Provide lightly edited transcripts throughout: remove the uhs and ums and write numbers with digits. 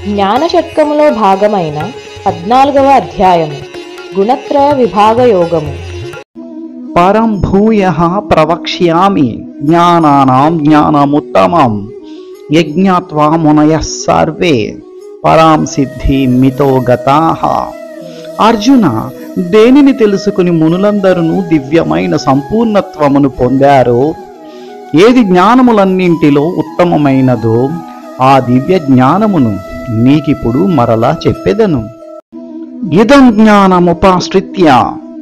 జ్ఞానషట్కములో భాగమైన 14వ అధ్యాయము గుణత్రయ విభాగ యోగము. పరం భూయః ప్రవక్ష్యామి జ్ఞానానాం జ్ఞానముత్తమం యజ్ఞాత్వా మునయః సర్వే పరాం సిద్ధిమితో గతాః. అర్జున, దేనిని తెలుసుకుని మునులందరూ దివ్యమైన సంపూర్ణత్వమును పొందారో, ఏది జ్ఞానములన్నింటిలో ఉత్తమమైనదో ఆ దివ్య జ్ఞానమును నీకిప్పుడు మరలా చెప్పెదను. ఇదం జ్ఞానముపాశ్రిత్య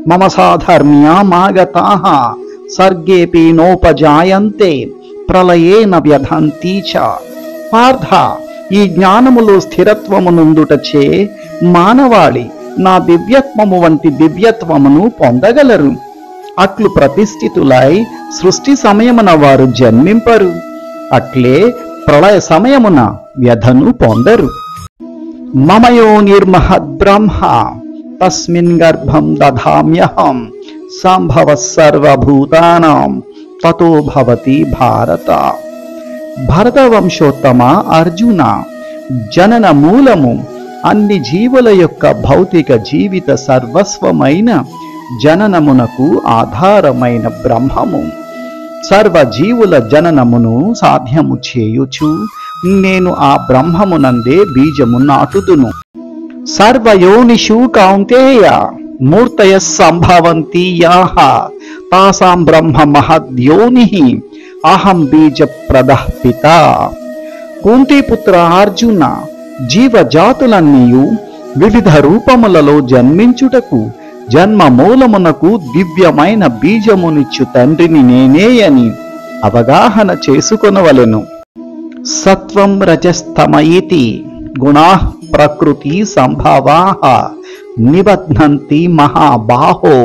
మమ సాధర్మ్యమాగతాః సర్గేపి నోపజాయంతే ప్రళయేన వ్యధంతి చ. పార్థ, ఈ జ్ఞానములో స్థిరత్వమునుందుటచే మానవాళి నా దివ్యత్వము వంటి దివ్యత్వమును పొందగలరు. అట్లు ప్రతిష్ఠితులై సృష్టి సమయమున వారు జన్మింపరు. అట్లే ప్రళయ సమయమున వ్యధను పొందరు. మమయో నిర్మహద్ బ్రహ్మ తస్మిన్ గర్భం దధామ్యహం సంభవ సర్వభూతానాం తతో భవతి భారత. భరతవంశోత్తమ అర్జున, జనన మూలము అన్ని జీవుల యొక్క భౌతిక జీవిత సర్వస్వమైన జననమునకు ఆధారమైన బ్రహ్మము. సర్వజీవుల జననమును సాధ్యము చేయుచు నేను ఆ బ్రహ్మమునందే బీజము నాటుదును. సర్వయోనిషు కౌంతేయ మూర్తయ సంభవంతి యాః తాసాం బ్రహ్మ మహద్యోనిః అహం బీజప్రదః పితా. కుంతిపుత్ర అర్జున, జీవజాతులన్నీయు వివిధ రూపములలో జన్మించుటకు జన్మ మూలమునకు దివ్యమైన బీజమునిచ్చు తండ్రిని నేనే అని అవగాహన చేసుకొనవలెను. సత్వం రజస్తమయితి గుణాః ప్రకృతి సంభవాః నిబధ్నంతి మహాబాహో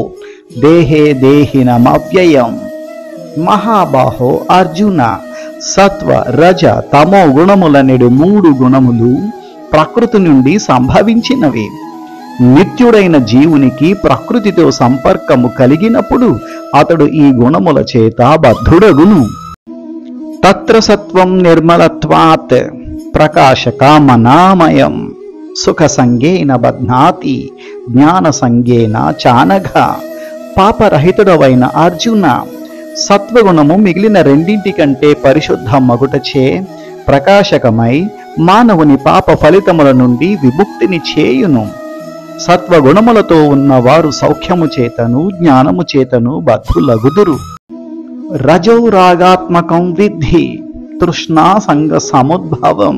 దేహే దేహినమవ్యయం. మహాబాహో అర్జున, సత్వ రజ తమో గుణములనెడు 3 గుణములు ప్రకృతి నుండి సంభవించినవి. నిత్యుడైన జీవునికి ప్రకృతితో సంపర్కము కలిగినప్పుడు అతడు ఈ గుణముల చేత బద్ధుడగును. తత్ర సత్వం నిర్మలత్వాత్ ప్రకాశకామనామయం సుఖ సంగేన బధ్నాతి జ్ఞాన సంగేన చానఘ. పాపరహితుడవైన అర్జున, సత్వగుణము మిగిలిన రెండింటికంటే పరిశుద్ధ మగుటచే ప్రకాశకమై మానవుని పాప ఫలితముల నుండి విముక్తిని చేయును. సత్వగుణములతో ఉన్నవారు సౌఖ్యము చేతను జ్ఞానము చేతను బద్ధులగుదురు. రజో రాగాత్మకం విద్ధి తృష్ణా సంగ సముద్భవం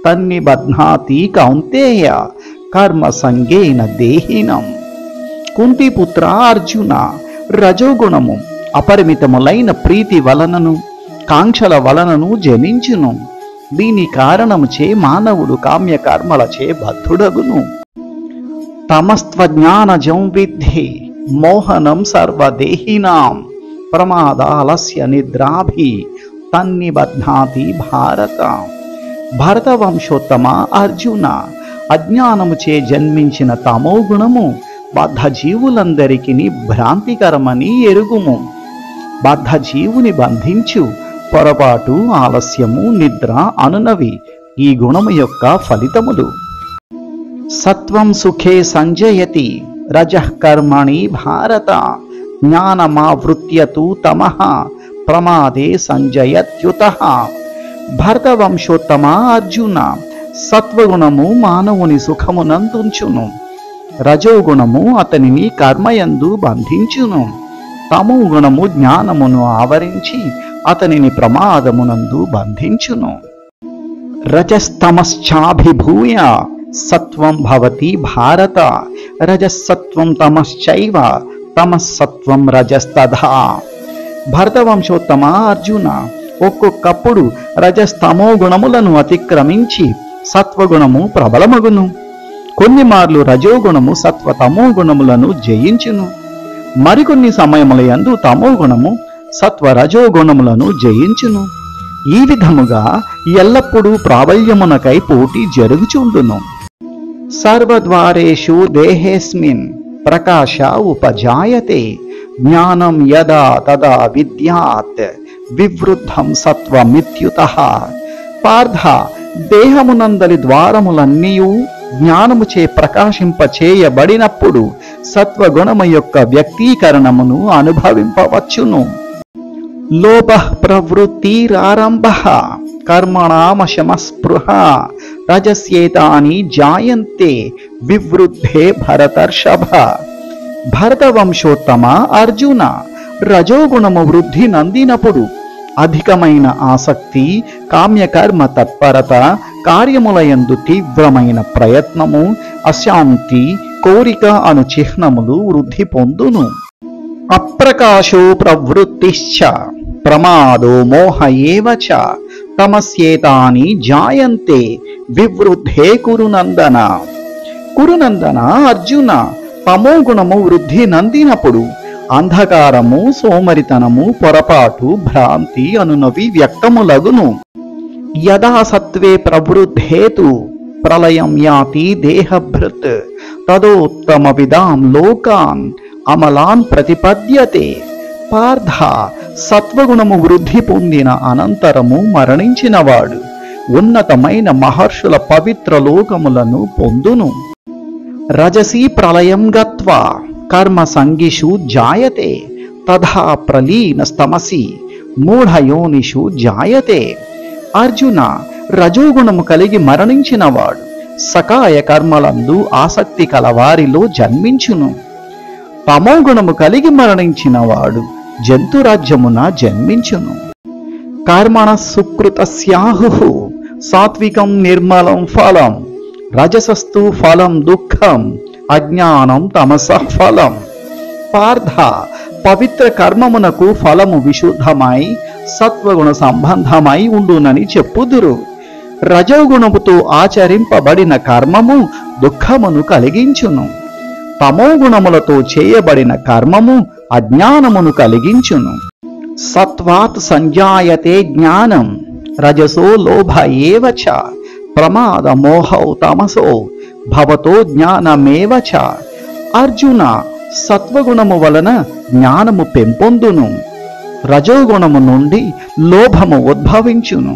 తన్నిబధ్నాతి కౌంతేయ కర్మ సంగేన దేహినం. కుంతిపుత్ర అర్జున, రజోగుణము అపరిమితములైన ప్రీతి వలనను కాంక్షల వలనను జనించును. దీని కారణముచే మానవుడు కామ్యకర్మలచే బద్ధుడగును. తమస్త్వజ్ఞానజం విద్ధి మోహనం సర్వదేహినాం ప్రమాదాలస్య నిద్రాభి తన్నిబధ్నాతి భారత. భరతవంశోత్తమ అర్జున, అజ్ఞానముచే జన్మించిన తమో గుణము బద్ధ జీవులందరికీ భ్రాంతికరమని ఎరుగుము. బద్ధ జీవుని బంధించు పొరపాటు, ఆలస్యము, నిద్ర అనునవి ఈ గుణము యొక్క ఫలితములు. సత్వం సుఖే సంజయతి రజః కర్మణి భారత జ్ఞానమావృత్యతు తమః ప్రమాదే సంజయత్యుతః. భరతవంశోత్తమ అర్జున, సత్వగుణము మానవుని సుఖమునందుంచును. రజోగుణము అతనిని కర్మయందు బంధించును. తమో గుణము జ్ఞానమును ఆవరించి అతనిని ప్రమాదమునందు బంధించును. రజస్తమశ్చాభిభూయ సత్వం భవతి భారత రజసత్వం తమశ్చైవ తమస్సత్వం రజస్తథా. భరతవంశోత్తమ అర్జున, ఒక్కొక్కప్పుడు రజస్తమో గుణములను అతిక్రమించి సత్వగుణము ప్రబలమగును. కొన్ని మార్లు రజోగుణము సత్వతమో గుణములను జయించును. మరికొన్ని సమయములయందు తమో గుణము సత్వరజోగుణములను జయించును. ఈ విధముగా ఎల్లప్పుడూ ప్రాబల్యమునకై పోటీ జరుగుచుండును. సర్వద్వారేషు దేహేస్మిన్ ప్రకాశ ఉపజాయతే జ్ఞానం యదా తదా విద్యాత్ వివృద్ధం సత్వమిత్యుతః. పార్థ, దేహమునందలి ద్వారములన్నీయు జ్ఞానముచే ప్రకాశింపచేయబడినప్పుడు సత్వగుణము యొక్క వ్యక్తీకరణమును అనుభవింపవచ్చును. లోభ ప్రవృత్తిరారంభ కర్మణామశమస్పృహ రజస్యేతాని జాయంతే వివృద్ధే భరతర్షభ. భరతవంశోత్తమ అర్జున, రజోగుణము వృద్ధి నందినప్పుడు అధికమైన ఆసక్తి, కామ్యకర్మ తత్పరత, కార్యములయందు తీవ్రమైన ప్రయత్నము, అశాంతి, కోరిక అను చిహ్నములు వృద్ధి పొందును. అప్రకాశో ప్రవృత్తిశ్చ ప్రమాదో మోహ ఏవ చ తమస్యేతాని జాయంతే వివృద్ధే కురునందన. కురునందన అర్జున, తమోగుణము వృద్ధి నందినప్పుడు అంధకారము, సోమరితనము, పొరపాటు, భ్రాంతి అనునవి వ్యక్తములగును. యదా సత్వే ప్రవృద్ధేతు ప్రళయం యాతి దేహభృత్ తదోత్తమ విదాం లోకాన్ అమలాన్ ప్రతిపద్యతే. పార్థ, సత్వగుణము వృద్ధి పొందిన అనంతరము మరణించినవాడు ఉన్నతమైన మహర్షుల పవిత్ర లోకములను పొందును. రజసి ప్రళయం గత్వా కర్మ సంగిషు జాయతే తథా ప్రలీనస్తమసి మూఢయోనిషు జాయతే. అర్జున, రజోగుణము కలిగి మరణించినవాడు సకాయ కర్మలందు ఆసక్తి కలవారిలో జన్మించును. తమోగుణము కలిగి మరణించినవాడు జంతురాజ్యమున జన్మించును. కర్మణ సుకృతస్యాహు సాత్వికం నిర్మలం ఫలం రజసస్తు ఫలం దుఃఖం అజ్ఞానం తమసః ఫలం. పార్థ, పవిత్ర కర్మమునకు ఫలము విశుద్ధమై సత్వగుణ సంబంధమై ఉండునని చెప్పుదురు. రజోగుణముతో ఆచరింపబడిన కర్మము దుఃఖమును కలిగించును. తమోగుణములతో చేయబడిన కర్మము అజ్ఞానమును కలిగించును. సత్వాత్ సంజాయతే జ్ఞానం రజసో లోభ ఏవ చ ప్రమాద మోహౌ తమసో భవతో జ్ఞానమేవ చ. అర్జున, సత్వగుణము వలన జ్ఞానము పెంపొందును. రజోగుణము నుండి లోభము ఉద్భవించును.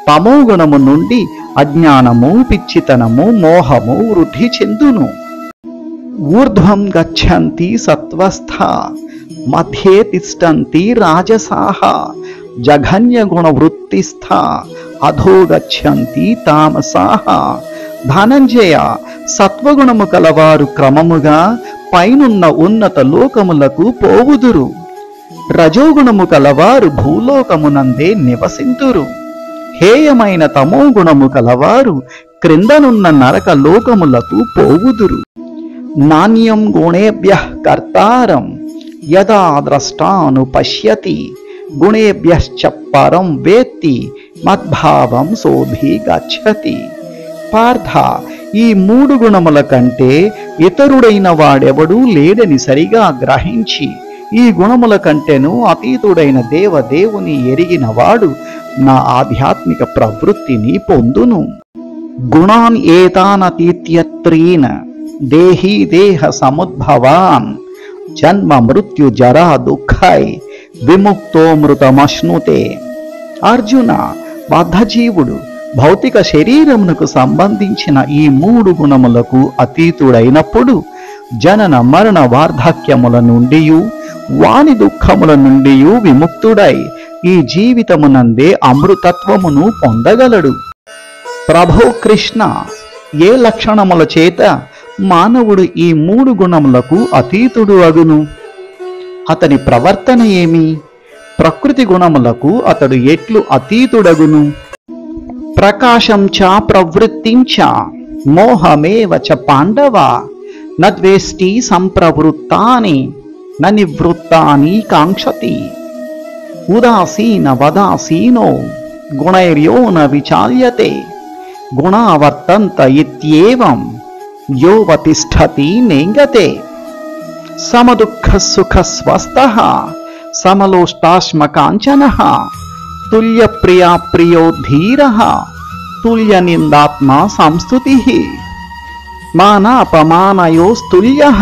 తమోగుణము నుండి అజ్ఞానము, పిచ్చితనము, మోహము వృద్ధి చెందును. ఊర్ధ్వం గచ్చంతి సత్వస్థా మధ్యే తిష్టంతి రాజసాః జఘన్య గుణ వృత్తిస్థా అధో గచ్చంతి తామసాః. ధనంజయ, సత్వగుణము కలవారు క్రమముగా పైనున్న ఉన్నత లోకములకు పోవుదురు. రజోగుణము కలవారు భూలోకమునందే నివసింతురు. హేయమైన తమోగుణము కలవారు క్రిందనున్న నరక లోకములకు పోవుదురు. నాణ్యం గుణేభ్యః కర్తారం యదా ద్రష్టాను పశ్యతి గుణేభ్యశ్చ పరం వేత్తి మద్భావం సోధి గచ్చతి. పార్థ, ఈ మూడు గుణముల కంటే ఇతరుడైన వాడెవడూ లేడని సరిగా గ్రహించి ఈ గుణముల కంటేను అతీతుడైన దేవదేవుని ఎరిగినవాడు నా ఆధ్యాత్మిక ప్రవృత్తిని పొందును. గుణాన్ ఏతానతీత్యత్రీన్ దేహీ దేహ సముద్భవాన్ జన్మ మృత్యు జరా దుఃఖై విముక్తో మృతమశ్నుతే. అర్జున, బద్ధజీవుడు భౌతిక శరీరమునకు సంబంధించిన ఈ మూడు గుణములకు అతీతుడైనప్పుడు జనన మరణ వార్ధక్యముల నుండి వాని దుఃఖముల నుండి విముక్తుడై ఈ జీవితమునందే అమృతత్వమును పొందగలడు. ప్రభో కృష్ణ, ఏ లక్షణముల చేత మానవుడు ఈ మూడు గుణములకు అతీతుడు అగును? అతని ప్రవర్తన ఏమి? ప్రకృతి గుణములకు అతడు ఎట్లు అతీతుడగును? ప్రకాశం చ ప్రవృత్తిం చ మోహమేవ చ పాండవ నద్వేష్టి సంప్రవృత్తాని న నివృత్తాని కాంక్షతి. ఉదాసీన వదాసీనో గుణైర్యో న విచాల్యతే గుణావర్తంత ఇత్యేవం యోవతిష్ఠతి నేంగతే. సమదుఃఖ సుఖ స్వస్థః సమలోష్టాశ్మకాంచనః తుల్య ప్రియా ప్రియో ధీరః తుల్య నిందాత్మా సంస్తుతిః మానాపమానయోస్తుల్యః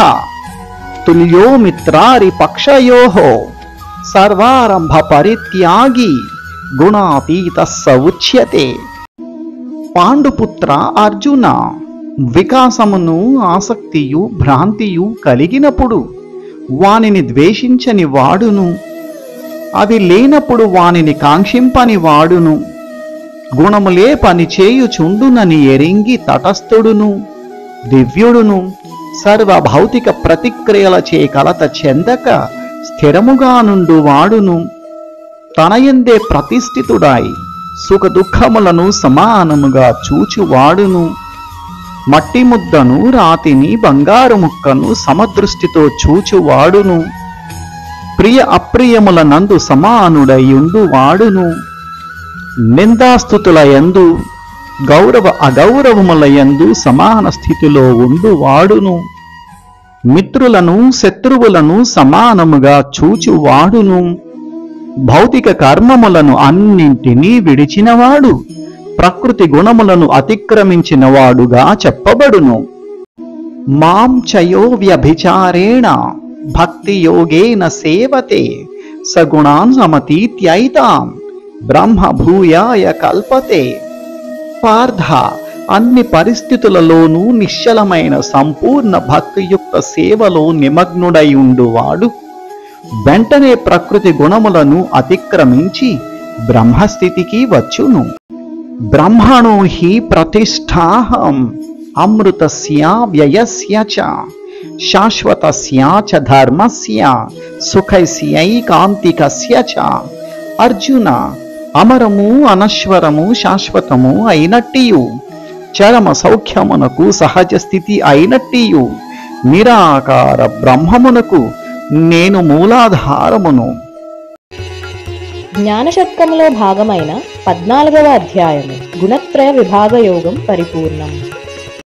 తుల్యో మిత్రారి పక్షయోః సర్వారంభ పరిత్యాగి గుణాతీతః స ఉచ్యతే. పాండుపుత్ర అర్జున, వికాసమును ఆసక్తియు భ్రాంతియు కలిగినప్పుడు వానిని ద్వేషించని వాడును, అవి లేనప్పుడు వానిని కాంక్షింపని వాడును, గుణములే పనిచేయుచుండునని ఎరింగి తటస్థుడును, దివ్యుడును, సర్వభౌతిక ప్రతిక్రియలచే కలత చెందక స్థిరముగా నుండు వాడును, తనయందే ప్రతిష్ఠితుడై సుఖ దుఃఖములను సమానముగా చూచువాడును, మట్టి ముద్దను రాతిని బంగారు ముక్కను సమదృష్టితో చూచువాడును, ప్రియ అప్రియముల నందు సమానుడయుండు వాడును, నిందాస్తుతుల యందు గౌరవ అగౌరవముల యందు సమాన స్థితిలో ఉండువాడును, మిత్రులను శత్రువులను సమానముగా చూచువాడును, భౌతిక కర్మములను అన్నింటినీ విడిచినవాడు, ప్రకృతి గుణములను అతిక్రమించినవాడుగా చెప్పబడును. మాం చయో వ్యభిచారేణ భక్తి యోగేన సేవతే సగుణాన్ సమతీత్యైతాం బ్రహ్మ భూయాయ కల్పతే. పార్థ, అన్ని పరిస్థితులలోనూ నిశ్చలమైన సంపూర్ణ భక్తియుక్త సేవలో నిమగ్నుడై ఉండువాడు వెంటనే ప్రకృతి గుణములను అతిక్రమించి బ్రహ్మస్థితికి వచ్చును. బ్రహ్మణో హి ప్రతిష్ఠాహం అమృతస్య వ్యయస్య చ శాశ్వతస్య చ ధర్మస్య సుఖస్యైకాంతికస్య చ. అర్జున, అమరము అనశ్వరము శాశ్వతము అయినట్టియు చరమ సౌఖ్యమునకు సహజ స్థితి అయినట్టియు నిరాకార బ్రహ్మమునకు నేను మూలాధారమును. జ్ఞానషట్కములో భాగమైన 14వ అధ్యాయము గుణత్రయ విభాగ యోగం పరిపూర్ణం.